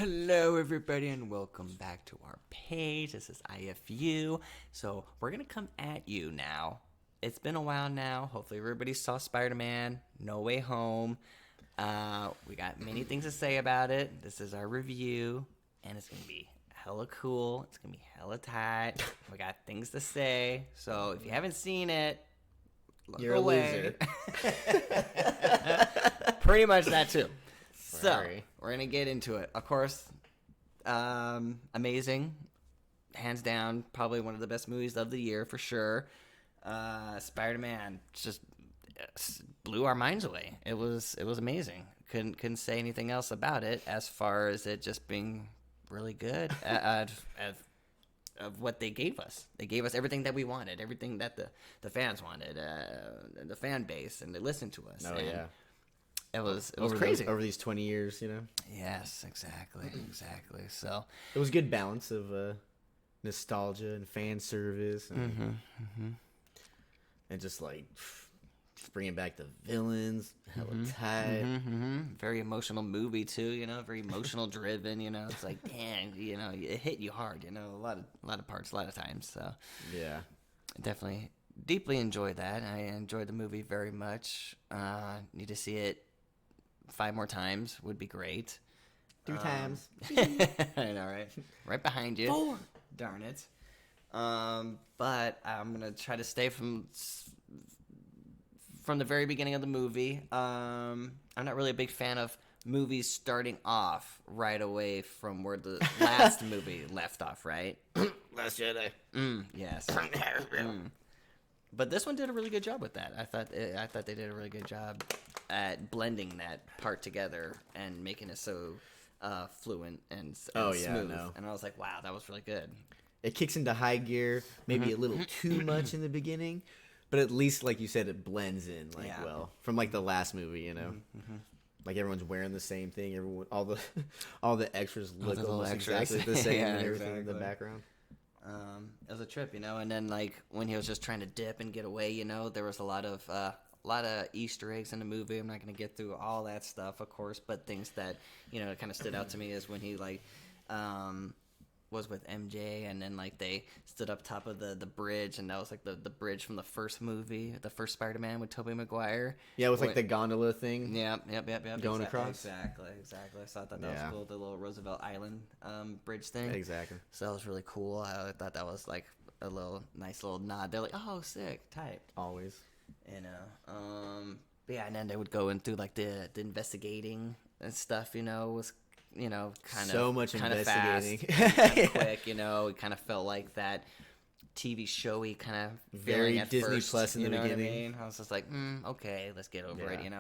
Hello, everybody, and welcome back to our page. This is IFU. So, we're going to come at you now. It's been a while now. Hopefully, everybody saw Spider Man No Way Home. We got many things to say about it. This is our review, and it's going to be hella cool. It's going to be hella tight. We got things to say. So, if you haven't seen it, You're away. a loser. Pretty much that, too. So, Sorry. we're going to get into it. Of course, amazing. Hands down, probably one of the best movies of the year for sure. Spider-Man just blew our minds away. It was amazing. Couldn't say anything else about it as far as it just being really good of what they gave us. They gave us everything that we wanted, everything that the fans wanted, the fan base, and they listened to us. Oh, and yeah. It was over crazy. Over these 20 years, you know? Yes, exactly. So, It was a good balance of nostalgia and fan service. And, and just like bringing back the villains, hella tight. very emotional movie too. Very emotional driven. It's like, dang, it hit you hard. A lot of parts, a lot of times. So, Yeah. definitely, deeply enjoyed that. I enjoyed the movie very much. Need to see it 5 more times would be great. 3 times. I know, right? Right behind you. 4. Darn it. But I'm gonna try to stay from the very beginning of the movie. I'm not really a big fan of movies starting off right away from where the last movie left off, right? Last Jedi. Yes. But this one did a really good job with that. I thought they did a really good job at blending that part together and making it so fluent and smooth. No. And I was like, wow, that was really good. It kicks into high gear, maybe a little too much in the beginning, but at least, like you said, it blends in well from like the last movie, you know. Like everyone's wearing the same thing. Everyone, all the extras look almost exactly the same Yeah, and everything in exactly. the background. It was a trip, and then like when he was just trying to dip and get away, there was a lot of Easter eggs in the movie. I'm not going to get through all that stuff, of course, but things that kind of stood out to me is when he was with MJ, and then like they stood up top of the bridge, and that was like the bridge from the first movie, the first Spider-Man with Tobey Maguire. Yeah, with like the gondola thing. Yep. Going across. Exactly. So I thought that was cool, the little Roosevelt Island bridge thing. Exactly. So that was really cool. I thought that was like a nice little nod. They're like, oh, sick, tight. Always. But yeah, and then they would go into like the investigating and stuff. Was kind of so much investigating, fast, kind of quick. It kind of felt like that TV showy kind of very at Disney first, Plus in the beginning. What I mean? I was just like, okay, let's get over it.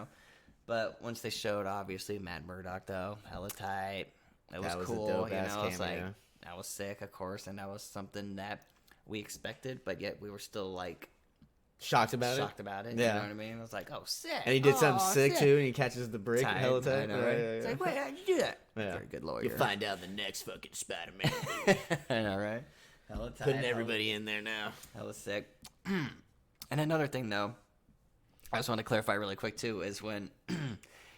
But once they showed, obviously, Matt Murdock, though, hella tight. It was cool. A dope-ass It's like, cameo. that was sick, of course, and that was something that we expected, but yet we were still like shocked about it. Yeah. You know what I mean? I was like, oh, sick. And he did something sick too, and he catches the brick Tight, hella tight. I know, Yeah, right? yeah, It's yeah. like, wait, how'd you do that? Yeah. Very good lawyer. You'll find out the next fucking Spider-Man. I know, right? Hella tight. Putting everybody in there now. Hella sick. And another thing, though, I just want to clarify really quick, too, is when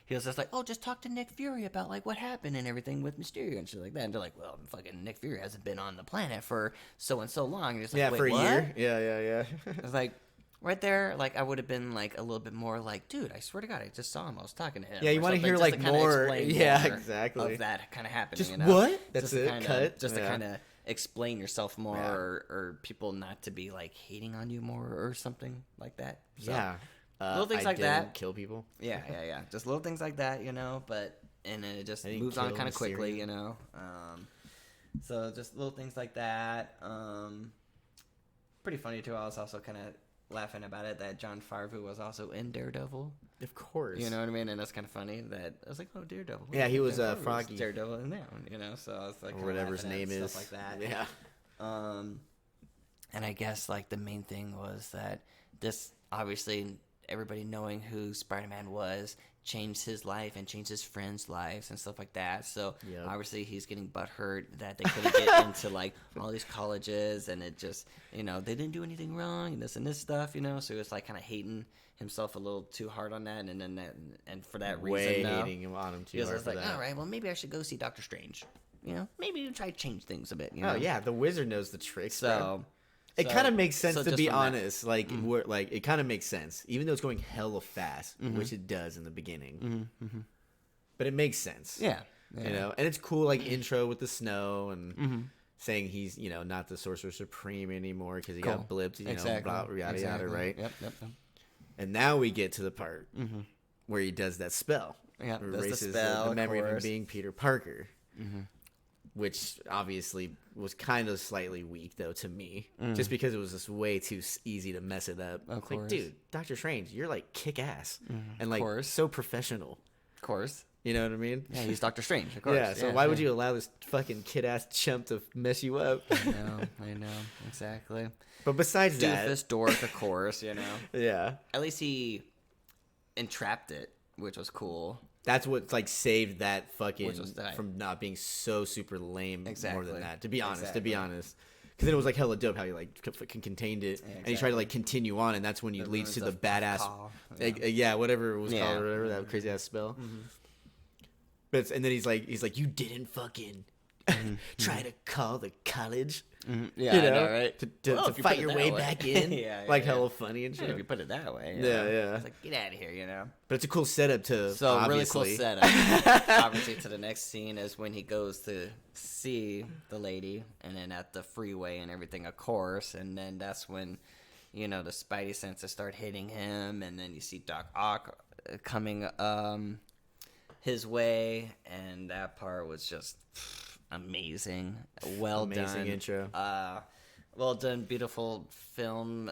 he was just like, oh, just talk to Nick Fury about, like, what happened and everything with Mysterio and shit like that. And they're like, well, fucking Nick Fury hasn't been on the planet for so and so long. And it's like, Yeah, wait, for a what? year. Yeah. I was like, right there, like, I would have been, like, a little bit more like, dude, I swear to God, I just saw him. I was talking to him. Yeah, you or wanna something, hear, just like, to kinda more. explain Yeah, more exactly. of that kind of happening. Just you know? what? That's Just to it. kinda, Cut. Just to Yeah. kind of explain yourself more, Yeah. or people not to be, like, hating on you more or something like that. So, Yeah. little things I like didn't that. kill people. Yeah. Just little things like that, but and then it just I didn't moves on kill kind of quickly, Mysterio. So just little things like that. Pretty funny too. I was also kind of laughing about it that John Farvu was also in Daredevil. Of course. You know what I mean? And that's kind of funny that I was like, oh, Daredevil. Yeah, he was John Farvu Froggy. Daredevil in that one, So I was like, Or whatever his laughing at name stuff is. like that. Yeah. And I guess like the main thing was that this obviously everybody knowing who Spider-Man was changed his life and changed his friends' lives and stuff like that. So Yep. obviously he's getting butthurt that they couldn't get into like all these colleges, and it just, they didn't do anything wrong and this stuff, so he was like kind of hating himself a little too hard on that, and then and for that reason, Way hating him on him too because I hard was for like, that. all right, well maybe I should go see Doctor Strange. Maybe try to change things a bit. Oh yeah, the wizard knows the tricks. Bro. So It kind of makes sense, to just be from that- honest. Like, like it kind of makes sense, even though it's going hella fast, which it does in the beginning. But it makes sense. Yeah. And it's cool, like intro with the snow and saying he's not the Sorcerer Supreme anymore because he got blipped. Exactly. Blah, yada yada, right? Yep. And now we get to the part where he does that spell. Yeah, Where that's the erases spell, the of memory of him course. being Peter Parker. Which obviously was kind of slightly weak, though, to me. Just because it was just way too easy to mess it up. Of It's like, course. dude, Doctor Strange, you're like kick-ass. And like course. so professional. Of course. You know what I mean? Yeah, he's Doctor Strange. Of course. Yeah, so why would you allow this fucking kid-ass chump to mess you up? I know, exactly. But besides that, Doofus dork, of course. yeah. At least he entrapped it, which was cool. That's what like saved that fucking Which was that. from not being so super lame more Exactly. than that. To be honest, Exactly. because then it was like hella dope how he like contained it, and he tried to like continue on, and that's when you leads to the ruins of badass, Call. yeah, whatever it was Yeah. called, or whatever that crazy ass spell. But and then he's like you didn't fucking try to call the college. Yeah, You I know, know, right? to Well, if you fight put it your that way way. back in, Yeah, like yeah. hella funny and Yeah, shit. if you put it that way. Yeah, yeah. It's like, get out of here. But it's a cool setup to So obviously. really cool setup. Obviously, to the next scene is when he goes to see the lady, and then at the freeway and everything, of course. And then that's when, the Spidey senses start hitting him, and then you see Doc Ock coming his way, and that part was just amazing. Well Amazing done. intro. Well done, beautiful film,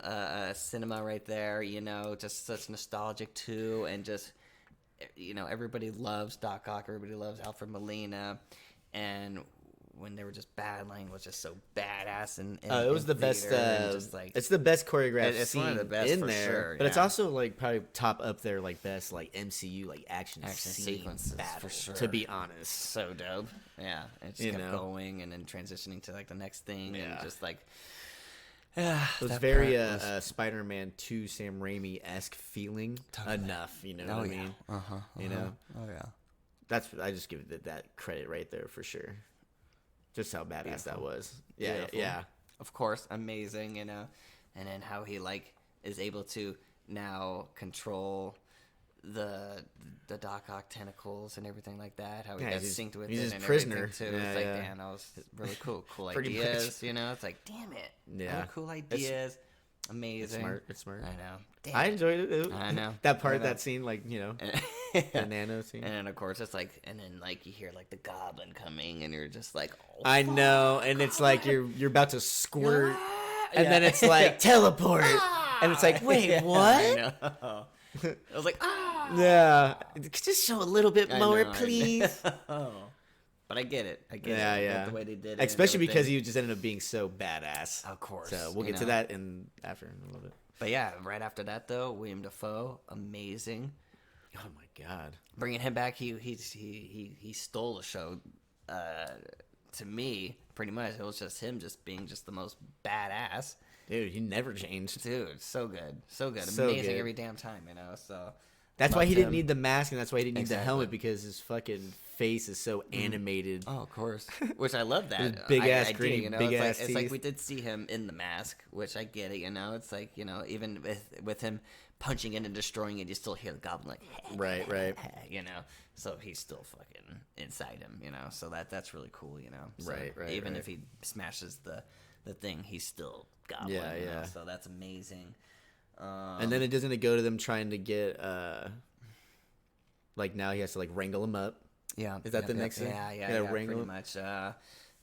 cinema right there. Just such nostalgic too, and just everybody loves Doc Ock, everybody loves Alfred Molina, and when they were just battling was just so badass. And It was the best. It's the best choreographed it's scene one of the best in for there, sure, but it's yeah. also like probably top up there, like best like MCU like action scene sequences, battle, for sure. To be honest, so dope. Yeah, it just kept going and then transitioning to like the next thing, and just like. it was that very part was- Spider-Man 2 Sam Raimi esque feeling. Enough, you know what I mean? You know, Oh yeah. that's I just give it that credit right there for sure. Just how badass that was. Yeah, Beautiful. yeah. Of course, amazing, and then how he like is able to now control the Doc Ock tentacles and everything like that. How he Yeah, got he's- synced with he's it his and prisoner. everything too. Yeah, It's like, yeah. damn, that was really cool. Cool Pretty much. ideas, It's like, damn it. Yeah. What cool ideas. Amazing. It's smart. It's smart. I know. Damn I it. enjoyed it. I know. that I part, know. that scene, like the nano scene. And then of course it's like, and then like you hear like the goblin coming, and you're just like, oh, I know, and it's like you're about to squirt, and Yeah. then it's like teleport, and it's like, wait, what? I know. I was like, ah. Yeah, just show a little bit I more, know, I please. know. But I get it. I get Yeah, it. yeah. The way they did it. and Especially because everything. he just ended up being so badass. Of course. So we'll you get to know. that after in a little bit. But yeah, right after that though, William Dafoe, amazing. Oh my god, Bringing him back, he stole the show. To me, pretty much, it was just him, just being just the most badass. dude, he never changed. Dude, so good, so So amazing good. every damn time, So That's why loved he didn't him. need the mask, and that's why he didn't need the Exactly. helmet because his fucking face is so animated. Oh, of course. Which I love that. His big-ass I do, gritty, It's big-ass like, it's like teeth. we did see him in the mask, which I get it, It's like, even with him punching it and destroying it, you still hear the goblin like, Right, right. So he's still fucking inside him, So that's really cool, So Right, right, even right. if he smashes the thing, he's still goblin. Yeah, yeah. So that's amazing. And then it doesn't go to them trying to get like now he has to like wrangle him up. Yeah. Is that the next thing? Yeah, You gotta wrangle pretty him? much.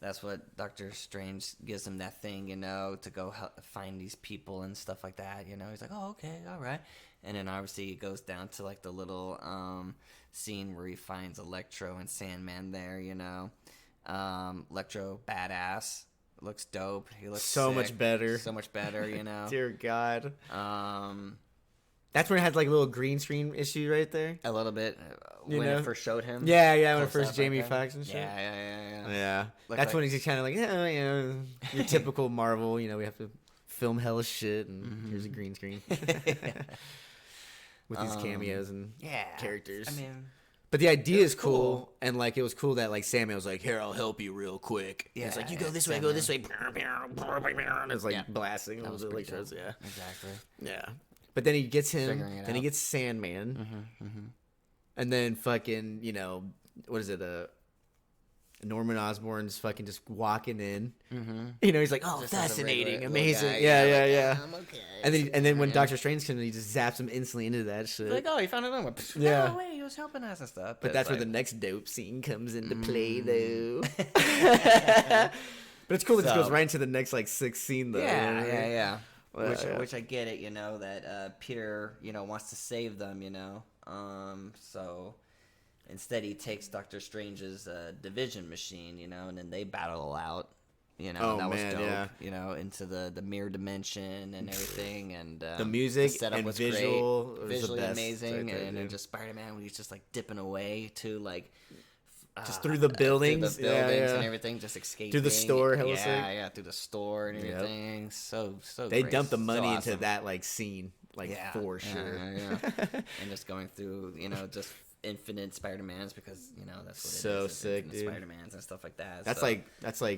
That's what Doctor Strange gives him that thing, to go find these people and stuff like that. He's like, oh, okay, all right. And then obviously he goes down to like the little scene where he finds Electro and Sandman there. Electro badass, looks dope. He looks So much sick, better. so much better. Dear God. That's when it had like a little green screen issue right there. A little bit You when know? it first showed him. Yeah, yeah, when Close first up Jamie like that. Foxx and shit. Yeah. Yeah, Looked that's like- when he's just kind of like, yeah, you know, your typical Marvel. You know, we have to film hella shit, and here's a green screen with these cameos and Yeah. characters. I mean, But the idea is cool. cool, and like it was cool that like Samuel was like, "Here, I'll help you real quick." Yeah, it's like you go this way, go this way. And it's like Yeah. blasting. That was Like pretty cool. yeah, exactly. yeah. But then he gets him. Figuring it Then he out. gets Sandman, and then fucking what is it? Norman Osborn's fucking just walking in. You know, he's like, "Oh, Just as a fascinating, regular amazing, little guy, yeah, like, yeah." I'm okay. And then when Doctor Strange comes in, he just zaps him instantly into that shit. Like, oh, he found another one. Yeah. No way, he was helping us and stuff. But that's where the like, next dope scene comes into play, though. But it's cool that it So- goes right into the next like sixth scene, though. yeah. Well, yeah. Which I get it, that Peter, wants to save them, so instead he takes Doctor Strange's division machine, and then they battle out, Oh, that was man, dope, yeah. Into the mirror dimension and everything, and The music setup and was visual great, was the visually best amazing, right there, and then dude. just Spider-Man when he's just like dipping away to like Just through the buildings, through the buildings yeah. and everything, just escaping Through the store, hella sick. yeah, through the store and Yep. everything. So They great. dumped the So money into awesome. that like scene, like for sure. Yeah. And just going through, just infinite Spider-Mans because that's what it So is. It's sick, infinite dude. Spider-Mans and stuff like that. That's So, like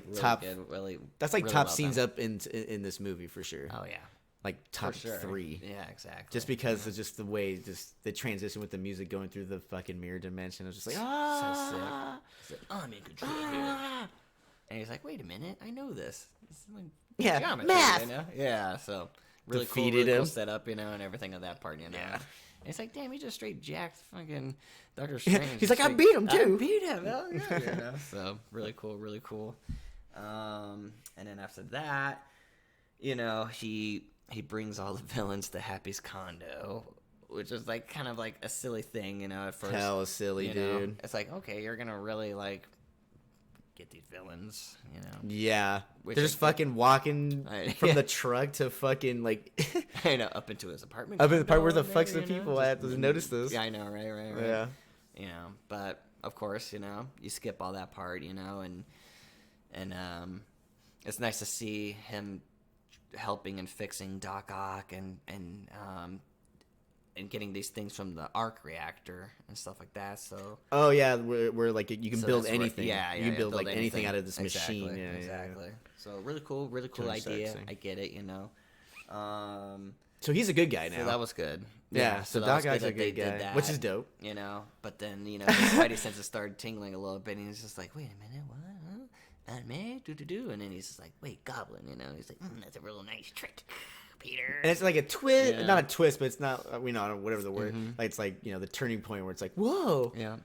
really top. good, really. That's like really top well scenes done. up in this movie for sure. Oh yeah, Like top for sure. 3. Yeah, exactly. Just because of just the way, just the transition with the music going through the fucking mirror dimension. I was just like, so ah, sick. He's like, I'm in control here. And he's like, wait a minute, I know this. This is like Yeah, geometry, math. Yeah, so really Defeated cool him. setup, and everything of that part, Yeah. And it's like, damn, he just straight jacked fucking Doctor Strange. He's like, I Straight- beat him, too. I beat him. Hell yeah, So really cool. And then after that, he brings all the villains to Happy's condo, which is like kind of like a silly thing, at first. hella silly, dude. It's like, okay, you're gonna really like get these villains, Yeah, Which they're I just think- fucking walking from Yeah. the truck to fucking like up into his apartment. up in the part where the condo, fuck's the maybe, people just- at. Doesn't notice this. Yeah, I know, right. Yeah. But of course, you skip all that part, and it's nice to see him helping and fixing Doc Ock and getting these things from the arc reactor and stuff like that. So Oh yeah, where like you can so build that's where- anything. yeah, you can build like anything out of this Exactly, machine. Yeah, exactly. Yeah. So really cool Tony idea. Stark thing. I get it, So he's a good guy now. So that was good. yeah. So that Doc was good Ock's a that they good did guy, which is that, dope. But then, his spidey senses started tingling a little bit, and he's just like, wait a minute, what? Huh? Aunt May? Do. And then he's just like, wait, Goblin, He's like, that's a real nice trick, Peter. And it's like a twist, Yeah. not a twist, but it's not. We know whatever the word. Like it's like the turning point where it's like whoa. Yeah.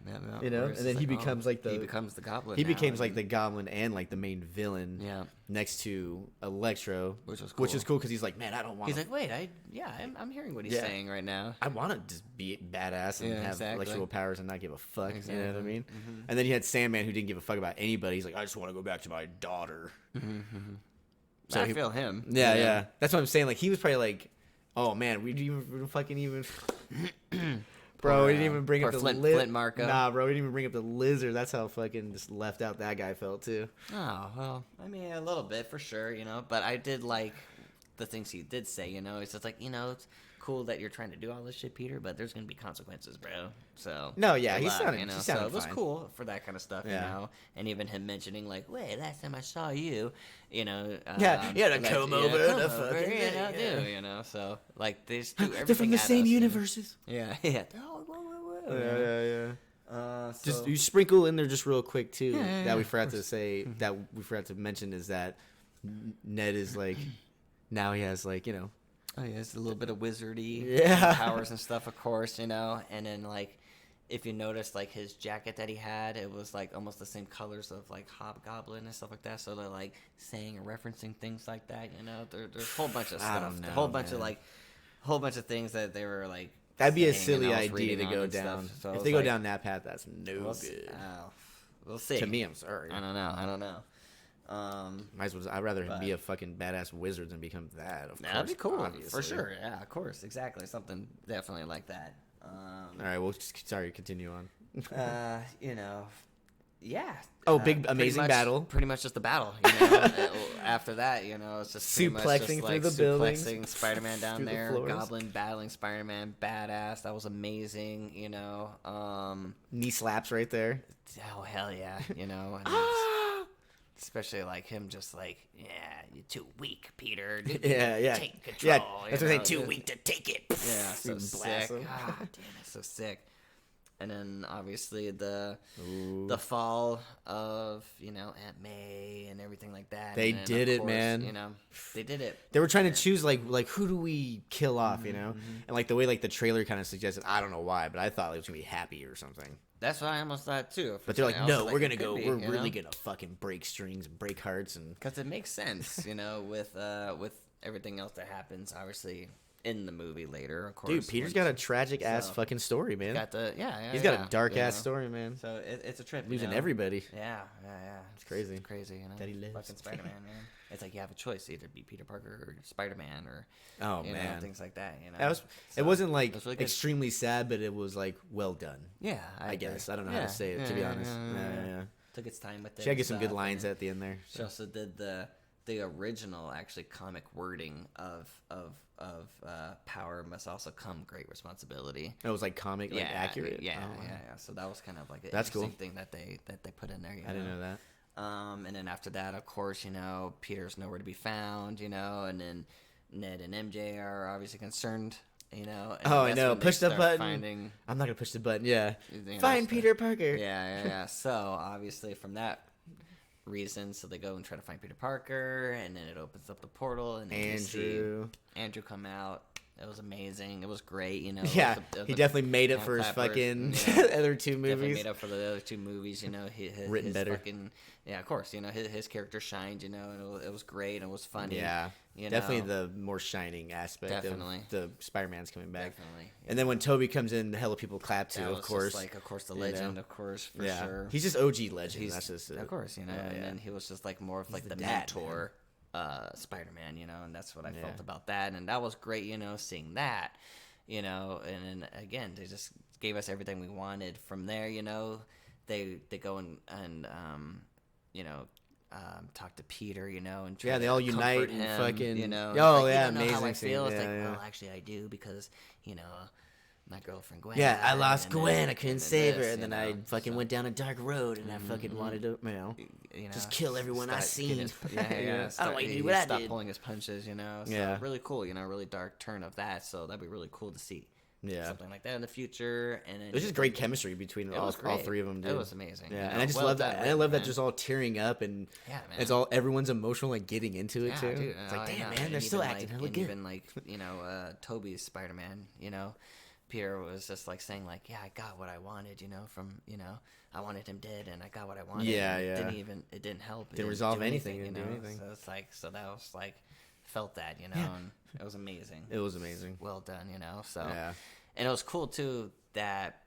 You know, Where it's and then just he like, becomes like the he becomes the Goblin. he now, becomes like and- the goblin and like the main villain. Yeah. Next to Electro, Which was Which cool. is cool because he's like, man, I don't want. He's like, wait, I'm hearing what he's Yeah. saying right now. I want to just be badass and Yeah, have exactly. electrical powers and not give a fuck. You know what I Exactly. mean? And then you had Sandman who didn't give a fuck about anybody. He's like, I just want to go back to my daughter. So I he- feel him. Yeah, yeah. That's what I'm saying. Like he was probably like, oh man, we didn't fucking even. Bro, we didn't even bring poor up the Flint Marko. Nah, bro, we didn't even bring up the lizard. That's how fucking just left out that guy felt too. Oh, well, I mean, a little bit for sure, but I did like the things he did say, It's just like, it's cool that you're trying to do all this shit, Peter, but there's going to be consequences, bro. So. No, yeah, good he luck, sounded- he So sounded it was fine. cool for that kind of stuff, Yeah. And even him mentioning, like, wait, last time I saw you, Yeah, you had to come over to fucking you know, thing, do, So, like, they just do everything They're from the at same us, universes. Yeah, yeah. Oh, whoa. Yeah. So, Just you sprinkle in there just real quick too. Yeah, that we of forgot to say that we forgot to mention is that Ned is like now he has like oh, yeah, it's a little bit of wizardy Yeah. powers and stuff, of course, and then, like, if you notice, like, his jacket that he had, it was, like, almost the same colors of, like, Hobgoblin and stuff like that, so they're, like, saying or referencing things like that, there's a whole bunch of I stuff, don't know, a whole bunch man. of, like, whole bunch of things that they were, like, that'd be a saying, silly and I was idea to reading on go and stuff, down. so I If was they go like, down that path, that's no we'll, good. we'll see. To me, I'm sorry. I don't know. Might as well. I'd rather be a fucking badass wizard than become that. Of That'd course, be cool obviously. for sure. Yeah, of course, exactly. Something definitely like that. All right. Well, sorry. Continue on. You know, yeah. Oh, big pretty amazing much- battle. Pretty much just the battle. You know? After that, you know, it's just pretty much Suplexing just, through like, the buildings, suplexing Spider-Man down through the there, floors. Goblin battling Spider-Man, badass. That was amazing. You know, Knee slaps right there. oh hell yeah, you know. And especially like him, just like, yeah, you're too weak, Peter. Yeah. Take control. Yeah, you that's what I say. know? Too weak to take it. Yeah, so Blast sick. him. Ah, damn it, so sick. And then obviously the Ooh. fall of, you know, Aunt May and everything like that. They and then, did of it, course, man. You know, they did it. They were trying to choose like who do we kill off, you Mm-hmm, know? And like the way like the trailer kind of suggested, I don't know why, but I thought it was gonna be Happy or something. That's what I almost thought too. But they're like, I was no, we're gonna it could go. be, We're you really know? gonna fucking break strings and break hearts and. Because it makes sense, you know, with everything else that happens, obviously in the movie later, of course. Dude, Peter's when- got a tragic ass so- fucking story, man. got the yeah. He's got yeah, a dark you ass know? story, man. So it's a trip. you Losing know? everybody. Yeah. It's crazy. It's crazy, you know. Daddy lives. Fucking Spider-Man, man. It's like you have a choice, either be Peter Parker or Spider-Man, or Oh you know, man, things like that. You know, that was. So, It wasn't like it was really good. extremely sad, but it was like well done. Yeah, I agree. guess I don't know how Yeah, to say it, yeah, to be yeah, honest. Yeah. Took its time with it. She had to and get some good stuff, lines and at the end there. She also did the original actually comic wording of power must also come great responsibility. It was like comic, like accurate. Yeah, Oh, wow. yeah. So that was kind of like an That's cool. interesting thing that they put in there. You I didn't know that. And then after that, of course, you know, Peter's nowhere to be found, you know, and then Ned and MJ are obviously concerned, you know. And Oh, I that's know. when they Push the start button. Finding, I'm not gonna push the button. Yeah. you know, Find so- Peter Parker. Yeah. So obviously from that reason, so they go and try to find Peter Parker, and then it opens up the portal, and then you see Andrew come out. It was amazing. It was great, you know. Yeah, with he the definitely made it hand for his clappers, fucking yeah. other two Definitely movies. made up for the other two movies, you know. Written his better. Fucking, yeah, of course, you know, his character shined, you know, and it was great, and it was funny. Yeah, you definitely know. the more shining aspect Definitely. of the Spider-Man's coming back. Definitely. And then when Toby comes in, hella people clap too, That of was course. just of course, the you know. legend, of course, for yeah, sure. he's just OG legend. That's just it. Of course, you know, Yeah, and yeah. then he was just like more of like the the dad, mentor, Spider-Man, you know, and that's what I Yeah. felt about that, and that was great, you know, seeing that, you know, and then again, they just gave us everything we wanted from there, you know. They go and you know, talk to Peter, you know, and try Yeah, they to all unite comfort and him, fucking- you know. Oh, It's like, yeah, you don't know how I amazing scene. feel. It's Yeah, like, yeah. well, actually, I do because you know. My girlfriend Gwen. Yeah, I lost and then- Gwen. I couldn't and then save her, this, and you then I know, fucking so- went down a dark road, and I fucking wanted to, you know. you know, Just kill everyone I start getting seen. his- Yeah. I don't start- want you to he do what I stopped did. pulling his punches, you know. So Yeah. really cool, you know, really dark turn of that. So that'd be really cool to see. Yeah. Something like that in the future, and then It was just great chemistry between It all was all great. three of them. Dude. It was amazing. Yeah, you and know, I just well love done that. And I written, love that man. just all tearing up, and Yeah, man. it's all everyone's emotional, like getting into it Yeah, too. dude, It's like, I damn, know, man, and they're still even, acting like, hella and good. even like you know, Toby's Spider-Man, you know, Peter was just like saying like, yeah, I got what I wanted, you know, from you know, I wanted him dead, and I got what I wanted. Yeah, and yeah. It didn't help. It Didn't resolve do anything, you didn't do know. anything. So it's like, so that was like, felt that, you know, Yeah. and it was amazing. It was amazing. Well done, you know. So Yeah. and it was cool too that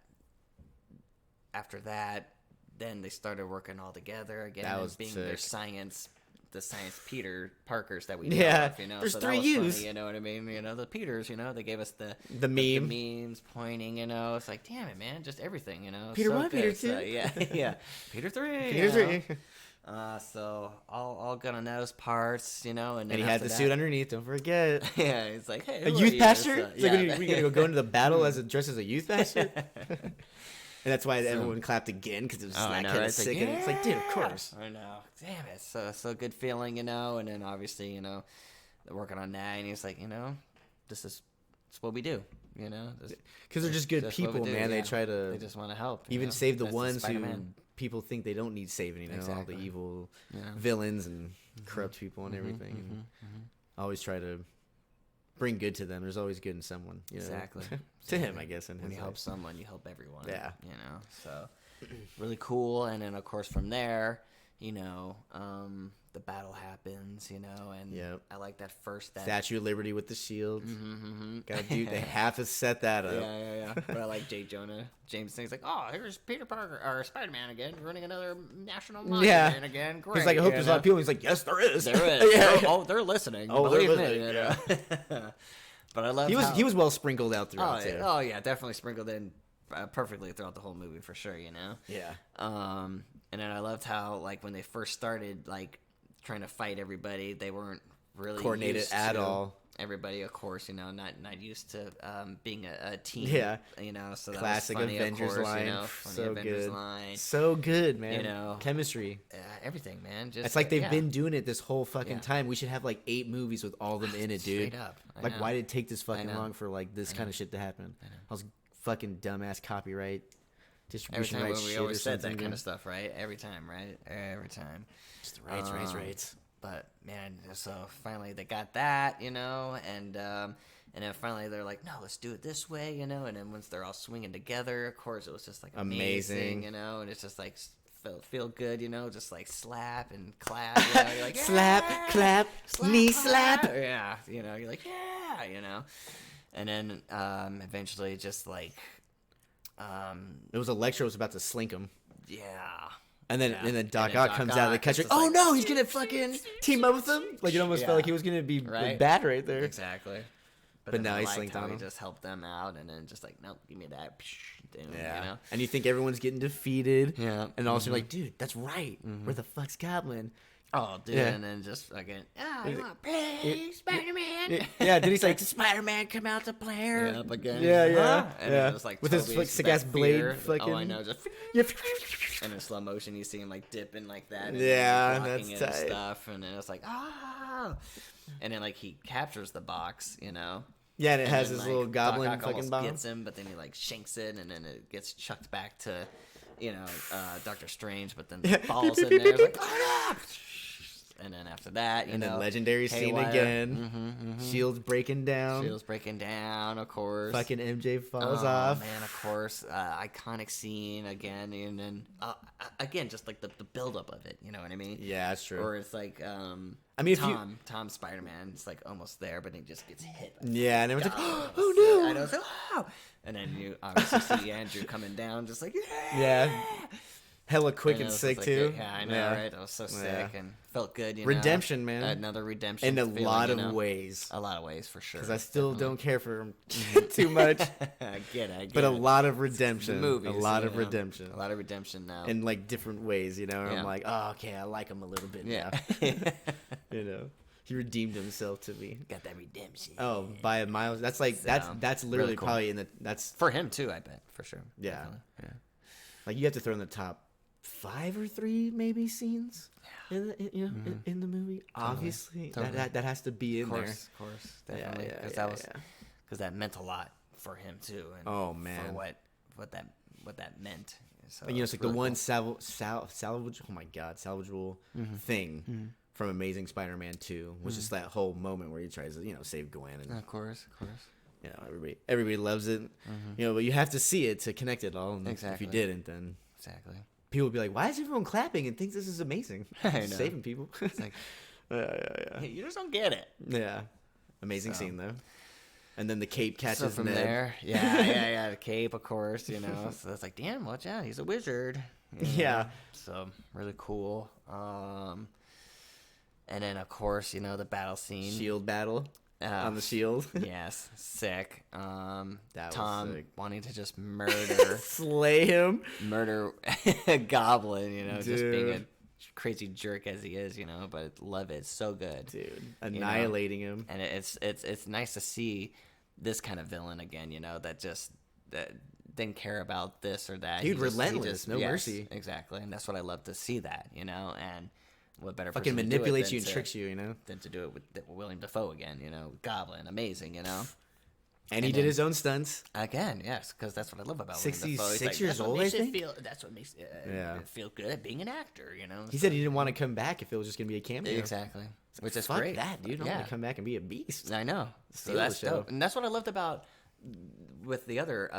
after that, then they started working all together again. That and was being their sick. the science Peter Parkers that we know Yeah, of, you know. there's so three that was U's. funny, you know what I mean? You know, the Peters, you know, they gave us the meme. the memes pointing, you know. It's like, damn it, man, just everything, you know. Peter so 1, good. Peter So, 2. yeah, yeah. Peter 3. Here's you know. your- So all good on those parts, you know, and then And he had after the that- suit underneath. Don't forget. Yeah, it's like, hey, A who are youth you? pastor? So, It's like, we're gonna go into the battle as dressed as a youth pastor. And that's why everyone clapped again because it was Oh, I like know, kind right? of It's like, sick. And it's like, dude, of course. I know. Damn it. So good feeling, you know. And then obviously, you know, they're working on that, and he's like, you know, it's what we do, you know. Because they're just good That's what we people, do, man. They yeah. try to They just want to help. you even know? save the That's ones who Spider-Man. people think they don't need saving. You know, all Exactly. the evil Yeah. villains and corrupt people and everything. And always try to bring good to them. There's always good in someone. You know? Exactly. To him, I guess. In When his you help life. someone, you help everyone. Yeah. You know, so really cool. And then, of course, from there, you know, the battle happens, and Yep. I like that first Statue of Liberty with the shield. Mm-hmm. Gotta do. They have to set that up. Yeah. But I like Jake Jonah. James thinks like, oh, here's Peter Parker or Spider-Man again, running another national monument again. Great. He's like, I hope there's a lot of people. He's like, yes, there is. There is. Yeah. They're listening. Oh, Believe they're me. listening, But I love He was well sprinkled out throughout too. Oh yeah, definitely sprinkled in perfectly throughout the whole movie for sure. Yeah. And then I loved how like when they first started like trying to fight everybody, they weren't really Coordinated used at to all. Everybody, of course, not used to being a team. Yeah. So that Classic was funny, Avengers of course, line. funny So Avengers good. line. So good, man. Chemistry. Everything, man. Just It's like they've yeah. been doing it this whole fucking Yeah. time. We should have like 8 movies with all of them in it, dude. Straight up. I Like, know. why did it take this fucking know. long for like this kind of shit to happen? I was fucking dumbass copyright Every distribution time rights we shit always or said something. that kind dude. of stuff, right? Every time, right? Every time. Just the rights. But man, so finally they got that, and then finally they're like, no, let's do it this way, and then once they're all swinging together, of course, it was just like amazing, Amazing. and it's just like feel good, just like slap and clap, you're like, Slap, "Yeah!" clap, knee slap. yeah, you're like, yeah, and then eventually just like, It was Electro was about to slink him. yeah. And then, Yeah. and then Doc And then Ock Doc comes out of the Ock is country. just Oh like, no, he's gonna fucking team up with him. Like it almost Yeah. felt like he was gonna be Right? bad right there. Exactly. But then now I he liked slinked how on he him. just helped them out, and then just like, nope, give me that. Boom, Yeah. And you think everyone's getting defeated. Yeah. And also you're like, dude, that's right. Where the fuck's Goblin? Oh, dude, Yeah. and then just again, you want to play Spider-Man? Yeah. Then he's like, Spider-Man come out to play her. Yep, again. Yeah, yeah, Huh? And yeah. it was like With his, Toby's, like, sick-ass that blade fear. fucking- Oh, I know, just yeah. and in slow motion you see him like dipping like that. And Yeah, blocking that's it and tight. stuff, and then it's like, and then like he captures the box, Yeah, and it And has then, his like, little Doc goblin Ock fucking almost bomb. gets him, but then he like shanks it, and then it gets chucked back to, Doctor Strange. But then the balls in there, it's like, "Ah!" And then after that, And then legendary scene again. Shield's breaking down. Shield's breaking down, of course. Fucking MJ falls Oh, off. man, of course. Iconic scene again, and then again, just like the buildup of it. You know what I mean? Yeah, that's true. Or it's like, I mean, if you- Tom Spider-Man is like almost there, but he just gets hit. Yeah, and everyone's like, Oh, oh I know, it's like, oh! And then you obviously see Andrew coming down, just like, no. Yeah. Hella quick And it and was sick just too. like, yeah, I know, right? I was so sick and felt good. Redemption, man. Another redemption. In a feeling, lot of ways. A lot of ways, for sure. Because I still don't care for him too much. I get it. But a it. lot of redemption. Movies, a lot you of know? redemption. A lot of redemption now. In like different ways, where Yeah. I'm like, oh, okay, I like him a little bit yeah. now. He redeemed himself to me. Got that redemption. Oh, by a mile. That's like So, that's literally really cool. probably in the that's For him, too, I bet. For sure. Yeah. Definitely. Yeah. like you have to throw in the top 5 or 3 maybe scenes in the, in the movie. Obviously, Totally. that has to be in Of there. course. Yeah, Definitely. yeah, Because yeah. that meant a lot for him, too. And Oh, man. For what that meant. So And, it's like really the one cool. salvage. Oh my god, salvageable thing from Amazing Spider-Man 2 was just that whole moment where he tries to save Gwen and Of course. everybody loves it. But you have to see it to connect it all. And Exactly. If you didn't, then Exactly. people would be like, "Why is everyone clapping and thinks this is amazing? I know. Saving people." It's like, yeah. you just don't get it. Yeah. Amazing So. scene though. And then the cape catches So from Ned. there, the cape, of course, So it's like, damn, watch out, he's a wizard. Yeah. So really cool. And then of course, the battle scene. Shield battle on the shield. Yes, sick. was Tom sick. wanting to just murder Slay him. a goblin, just being a Dude. crazy jerk as he is, but love it, so good. Dude. Annihilating him. And it's nice to see this kind of villain again, that didn't care about this or that. Dude, relentless, no mercy. Exactly, and that's what I love to see that, and what better Fucking person to do it manipulates than you and to- tricks you, than to do it with William Dafoe again, Goblin, amazing, And he did then- his own stunts. Again, yes, because that's what I love about William 66 Dafoe. He's like, years "That's what old, makes I it think? That's what makes Yeah. it feel good at being an actor, He said he didn't want to come back if it was just gonna be a cameo. exactly, which is Fuck great. that, dude. I Yeah. want to come back and be a beast. I know. So Steal the that's show. dope. And that's what I loved about with the other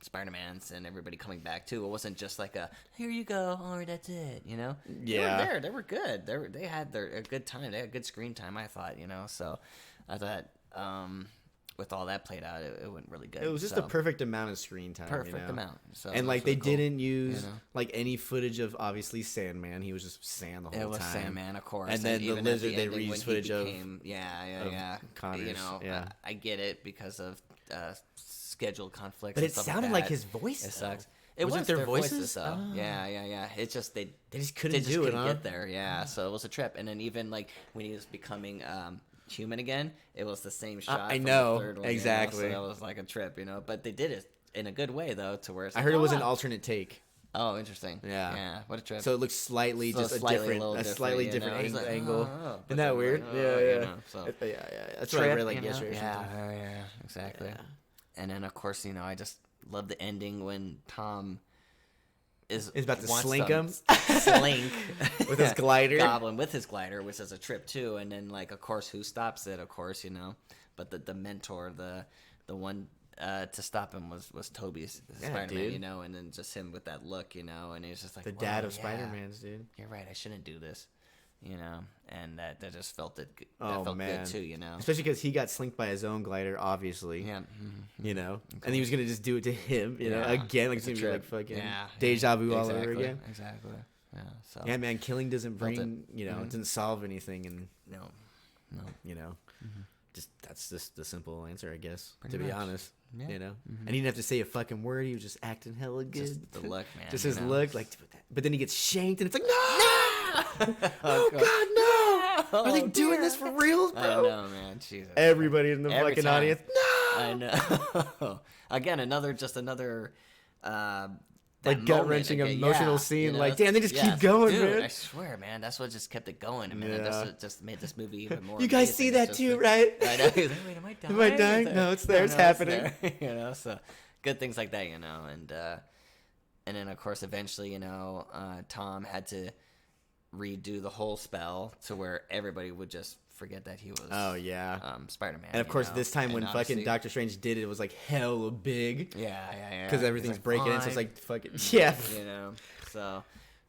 Spider-Mans and everybody coming back too, it wasn't just like a here you go, all right, that's it. You know, Yeah. they were there, they were good. They had a good time. They had good screen time. I thought, you know, so I thought with all that played out, it went really good. It was just so, the perfect amount of screen time. perfect you know? amount. So And it like was really they cool, didn't use you know? like any footage of obviously Sandman. He was just Sand the whole time. It was Sandman, of course. And then the even at lizard, they ending when reused he footage of yeah. Connors, You know, yeah. I get it because of schedule conflicts. But and it stuff sounded like like that. his voice, It though. sucks. It Was it was their their voices, voices? though. Oh. Yeah. It's just They just couldn't just do it, couldn't huh? get there. Yeah, so it was a trip. And then even like when he was becoming human again, it was the same shot. I from know, the third one, exactly. You know? So that was like a trip, you know. But they did it in a good way though, to where it's I like, heard it was oh, an wow. alternate take. Oh, interesting. Yeah. What a trip. So it looks slightly So just a slightly different, little a slightly different, you know? different He's like, angle. oh, Isn't that but weird? like, Yeah, oh, yeah. you know, so. Yeah. That's why I Trip, read like you know? yesterday. or Yeah, something. yeah, exactly. Yeah. And then of course, you know, I just love the ending when Tom is about to wants slink him? slink With his glider? Goblin with his glider, which is a trip too. And then like, of course, who stops it? Of course, you know, but the mentor, the one to stop him was Toby's Spider-Man, dude. you know, and then just him with that look, you know, and he's just like The wow, dad of yeah, Spider-Man's, dude. You're right. I shouldn't do this, you know, and that just felt it. That Oh, felt man. good too, you know. Especially because he got slinked by his own glider, obviously. Yeah. You know, and he was gonna just do it to him, you know, Yeah. again, like it's It's gonna a be like trip. fucking Yeah. deja vu all Exactly. over again. Exactly. Yeah. So. Yeah, man, killing doesn't Felt it. bring, you know, it doesn't solve anything, and No. you know, that's just the simple answer, I guess. Pretty to be much. honest, Yeah. you know, and he didn't have to say a fucking word. He was just acting hella good. Just the look, man. Just you his know? look, like, but then he gets shanked, and it's like, no, oh god, no! Are they doing this for real, bro? I know, man. Jesus. Everybody in the Every fucking time. audience, no! I know. Again, another. Like that gut-wrenching, moment again. emotional Yeah, scene, you know, like, damn, they just keep yes. going, Dude, man. I swear, man, that's what just kept it going, man. Yeah. That's what just made this movie even more. You guys amazing. see It's that just too, the- right? I know. He's like, wait, am I dying? Am I dying? Is No, it's there. It's happening. there. You know, so good things like that, you know, and then of course eventually, you know, Tom had to redo the whole spell to where everybody would just forget that he was. Oh yeah. Spider-Man. And of you course, know? this time And when fucking obviously- Doctor Strange did it, it was like hella big. Yeah. Because He's everything's like, breaking in, so it's "Fine." like fucking yeah. You know, so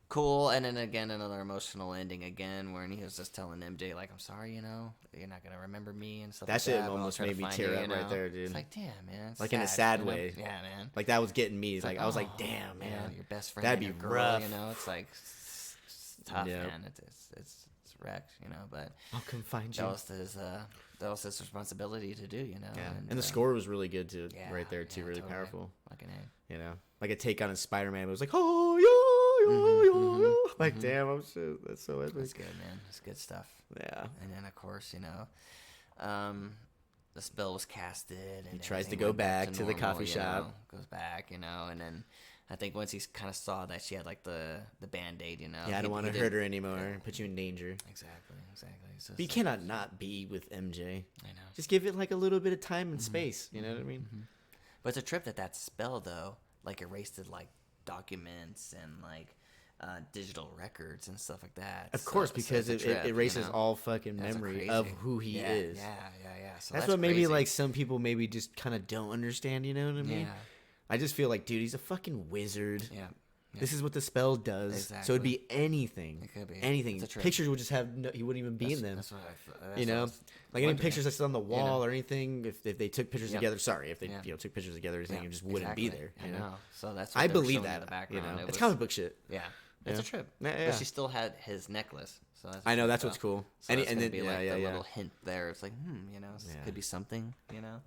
cool. And then again, another emotional ending again, where he was just telling MJ like, "I'm sorry, you know, you're not gonna remember me and stuff." That like shit that, but I'll almost try to made me find tear you, up you right know? there, dude. It's like, damn, man. It's Like in a sad, sad you know? way. Yeah, man. Like that was getting me. It's like I was like, oh, damn, you know, man. your best friend. That'd and be your girl, rough. You know, it's like it's tough, Yep. man. It's wrecked, you know. But I'll come find you. that was his responsibility to do, you know. Yeah. And the score was really good too, yeah, right there too, yeah, really totally. powerful. Like an A. You know, like a take on his Spider-Man. It was like, oh yo. Like damn, I'm so that's so epic. That's good, man. It's good stuff. Yeah. And then of course, you know, the spell was casted, and He tries to everything go went back to the coffee you shop. know, goes back, you know, and then I think once he kind of saw that she had like the Band-Aid, you know. Yeah, I don't want to he hurt didn't- her anymore. Put you in danger. Exactly. So But you it's cannot not be with MJ. I know. Just give it like a little bit of time and space. You know what I mean? But it's a trip that spell though, like erased like documents and like digital records and stuff like that. Of So- course, so because it's it a trip, you erases know? all fucking That's memory crazy. of who he Yeah, is. Yeah. So That's what maybe crazy. like some people maybe just kind of don't understand. You know what I mean? Yeah. I just feel like, dude, he's a fucking wizard. Yeah. This is what the spell does. So it'd be anything. It could be. Anything. It's a trick. Pictures would just have no, he wouldn't even be in them. That's what I You know, like any wondering. pictures that's on the You wall know. or anything. If they took pictures Yeah. together, sorry, if they Yeah. took pictures together, Yeah, it just wouldn't be exactly. there. I You know. know, So that's what I they were believe showing in that. the You background. know, It it's was- comic book shit. Yeah, it's Yeah. a trip. Yeah. But she still had his necklace. So that's I know what that's I what's thought. cool. So And that's and gonna then be like yeah, the yeah. little hint there. It's like, you know, this Yeah. could be something. You know,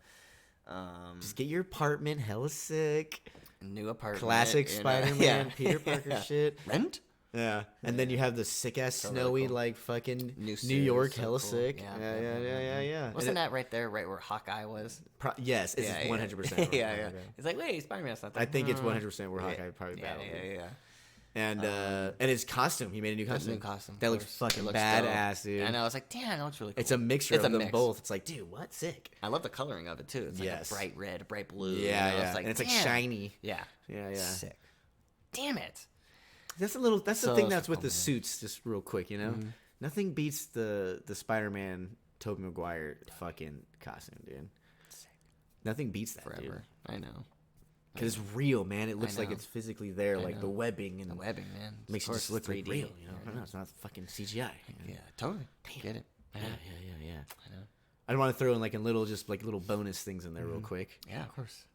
Just get your apartment hella sick. new apartment. Classic you know? Spider-Man, Yeah. Peter Parker Yeah. shit. Rent. Yeah, and then you have the sick ass So really snowy cool. like fucking New New York, so hella cool. sick. Yeah, Yeah. Wasn't that right there, right where Hawkeye was? Yes, it's Yeah, 100%. yeah. It's like, wait, Spider-Man's not there. I think it's Hmm. 100% where Hawkeye probably Yeah, battled. yeah. And his costume, he made a new That's costume. a new costume. That of looks course. It fucking looks badass, dope. dude. I know. I was like, damn, that looks really cool. It's a mixture It's of a them mix. both. It's like, dude, what sick? I love the coloring of it too. It's like Yes. a bright red, bright blue. Yeah, you know? yeah. It's like, and it's like damn. shiny. Yeah. Yeah. Sick. Damn it. That's a little. That's the So thing it's that's with cool, the man. suits. Just real quick, you know, nothing beats the Spider-Man Tobey Maguire fucking costume, dude. Nothing beats that, forever. dude. I know. Because it's real, man. It looks like know. it's physically there, I like know. the webbing and The webbing, man. makes it Of just course, look like 3D, real. You know, you I know it's not fucking CGI. Yeah, totally. Get it. I know. Yeah. I know. I want to throw in like a little, just like little bonus things in there real quick. Yeah, of course.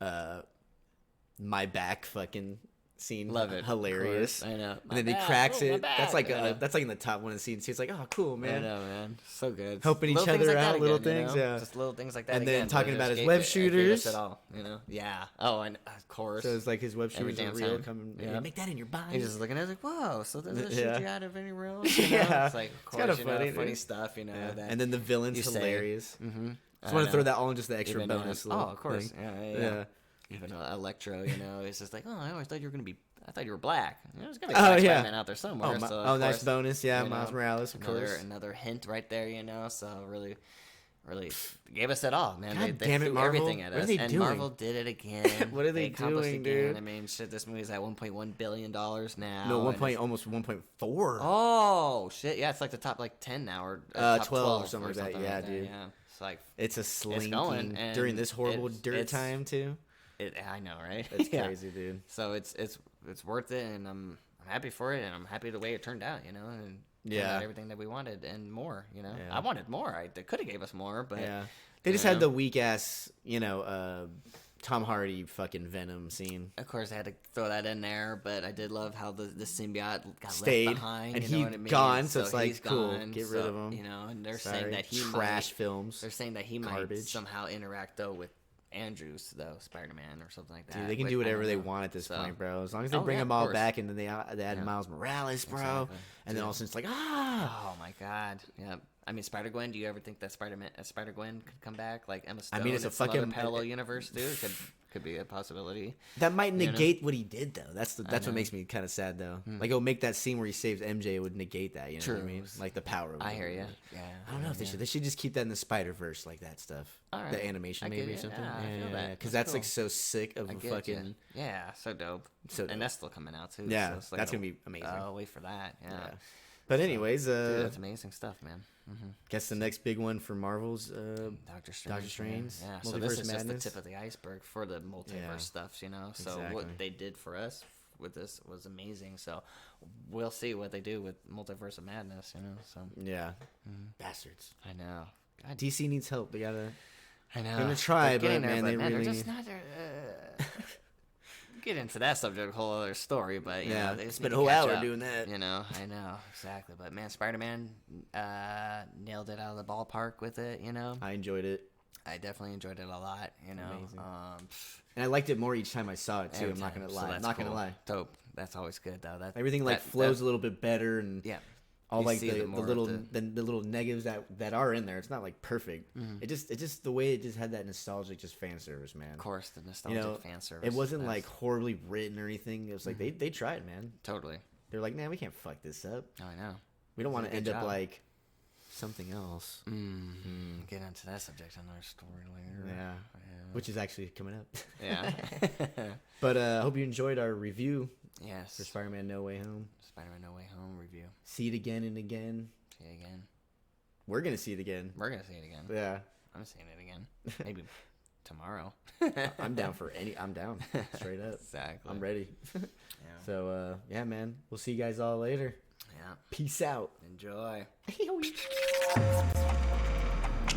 My back fucking scene, Love it. hilarious. Of course. I know. And then he cracks it. That's like that's like in the top one of the scenes. He's like, "Oh, cool, I man." know, man. So good. Helping each Little things other like that out, little again, you things, know? yeah. Just little things like that. And then again, talking but about just his gave web it us shooters. it all, you know? Yeah. Oh, and of course. So it's like his web Every shooters are damn real. time. Coming, Yeah. make that in your body. He's just looking at it like, whoa, so does it shoot Yeah. you out of any else? You know? Yeah. It's like, of It's course, kinda you know, funny, funny dude. stuff, you know. Yeah. That And then the villain's you say. hilarious. Mm-hmm. Just want to throw that all in just the extra bonus. Oh, little of course. thing. Yeah. Even Electro, you know, it's just like, oh, I always thought you were going to be, I thought you were black. There's got to be a Oh, black yeah. Spider-Man out there somewhere. So, of nice course, bonus. Yeah, you Miles know, Morales, of course. Another hint right there, you know. So really gave us it all, man. God They damn it, threw Marvel. everything at What are us, they and doing? Marvel did it again. What are they accomplished doing, again. dude? I mean, shit, this movie's at $1.1 billion now. No, and it's- almost 1.4. Oh shit! Yeah, it's like the top like 10 now or top 12 something like that. something Yeah, dude. Yeah, it's like It's a slinking going, and during this horrible dirt it's- time too. I know, right? That's Yeah. crazy, dude. So it's worth it, and I'm happy for it, and I'm happy the way it turned out, you know, and turned Yeah. out everything that we wanted and more, you know. Yeah. I wanted more. They could have gave us more, but Yeah, they just you had know. the weak ass, Tom Hardy fucking Venom scene. Of course, I had to throw that in there, but I did love how the symbiote got Stayed, left behind, and you know he what I mean? gone, so it's like, he's cool, gone, get rid so, of him. You know, and they're Sorry, saying that he trash might, films. They're saying that he might Garbage. somehow interact though with Andrews, though, Spider-Man or something like that. Dude, they can but do I whatever don't they know. want at this So- point, bro. As long as they Oh, bring yeah, them of all course. back, and then they add Yeah. Miles Morales, bro. Exactly. And then all of a sudden it's like, ah. Oh my god! Yeah, I mean Spider-Gwen. Do you ever think that Spider-Gwen could come back? Like Emma Stone. I mean, it's a some other fucking- parallel universe, dude. Could be a possibility. That might You know? negate what he did, though. That's what know. makes me kind of sad, though. Like, it'll make that scene where he saves MJ would negate that. You know what I True. mean? Like the power. Of I it. hear you. Yeah. I don't know if they should. They should just keep that in the Spider Verse, like that stuff. All right. The animation, I get maybe or it. something. Yeah, I feel that. Because That's that's like cool. so sick of I a get fucking. ya. Yeah, so dope. So And dope. that's still coming out too. Yeah, so it's like that's gonna be amazing. Oh, wait for that. Yeah. Yeah. But anyways, Dude, that's amazing stuff, man. guess the next big one for Marvel's. Doctor Strange. Doctor Strange, Yeah. So Multiverse this is just the Madness. tip of the iceberg for the multiverse Yeah. stuff, you know. So Exactly. what they did for us with this was amazing. So we'll see what they do with Multiverse of Madness, you know. So Yeah. Bastards. I know. God, DC needs help. They gotta. I know. gonna try, They're getting but, there, man, they they're really just need- not. Get into that subject, a whole other story, but you Yeah, know, they just spent need a whole to catch hour up, doing that. You know, I know exactly, but man, Spider-Man nailed it out of the ballpark with it. You know, I enjoyed it, I definitely enjoyed it a lot. You know, Amazing. and I liked it more each time I saw it too. every I'm not time, gonna so lie. I'm that's not gonna cool. lie. Dope. That's always good though. That Everything like that- flows that- a little bit better, and Yeah. all You like see the the more of little the- the little negatives that are in there. It's not like perfect. Mm-hmm. It just the way it just had that nostalgic just fan service, man. Of course, the You nostalgic know, fan service. it wasn't That's- like horribly written or anything. It was like they tried, man. totally. They're like, man, we can't fuck this up. Oh, I know. We don't want to Good end up job. like something else. Get into that subject on our story later. Yeah. Which is actually coming up. Yeah. But I hope you enjoyed our review Yes. for Spider-Man No Way Home. Spider-Man No Way Home review. See it again and again. See it again. We're gonna see it again. We're gonna see it again. Yeah, I'm seeing it again. Maybe tomorrow. I'm down for any. I'm down. Straight up. Exactly. I'm ready. Yeah. So yeah, man. We'll see you guys all later. Yeah. Peace out. Enjoy.